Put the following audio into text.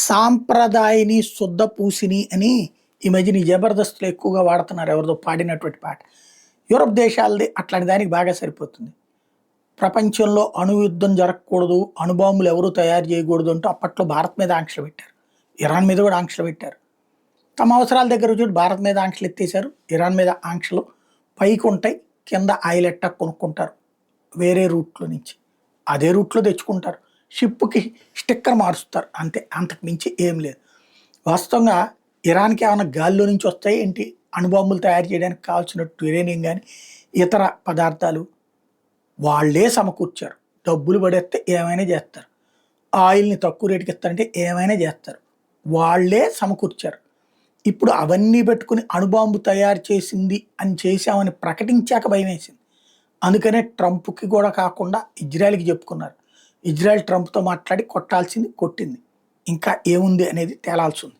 సాంప్రదాయని శుద్ధ పూసిని అని ఈ మధ్యన ఈ జబర్దస్త్లో ఎక్కువగా వాడుతున్నారు. ఎవరిదో పాడినటువంటి పాట. యూరప్ దేశాలది అట్లాంటి దానికి బాగా సరిపోతుంది. ప్రపంచంలో అణు యుద్ధం జరగకూడదు, అణుబాంబులు ఎవరు తయారు చేయకూడదు అంటూ అప్పట్లో భారత్ మీద ఆంక్షలు పెట్టారు. ఇరాన్ మీద కూడా ఆంక్షలు పెట్టారు. తమ అవసరాల దగ్గర చూసి భారత్ మీద ఆంక్షలు ఎత్తేసారు. ఇరాన్ మీద ఆంక్షలు పైకి ఉంటాయి, కింద ఆయిల్ ఎట్టా కొనుక్కుంటారు వేరే రూట్లో నుంచి. అదే రూట్లో తెచ్చుకుంటారు. షిప్కి స్టిక్కర్ మారుస్తారు అంతే, అంతకు మించి ఏం లేదు. వాస్తవంగా ఇరాన్కి ఏమైనా గాల్లో నుంచి వస్తాయి ఏంటి? అణుబాంబులు తయారు చేయడానికి కావాల్సిన యురేనియం కానీ ఇతర పదార్థాలు వాళ్ళే సమకూర్చారు. డబ్బులు పడేస్తే ఏమైనా చేస్తారు. ఆయిల్ని తక్కువ రేటుకి ఇస్తారంటే ఏమైనా చేస్తారు. వాళ్ళే సమకూర్చారు. ఇప్పుడు అవన్నీ పెట్టుకుని అణుబాంబు తయారు చేసింది అని చేశామని ప్రకటించాక భయం వేసింది. అందుకనే ట్రంప్కి కూడా కాకుండా ఇజ్రాయెల్కి చెప్పుకున్నారు. ఇజ్రాయెల్ ట్రంప్తో మాట్లాడి కొట్టాల్సింది కొట్టింది. ఇంకా ఏముంది అనేది తేలాల్సి ఉంది.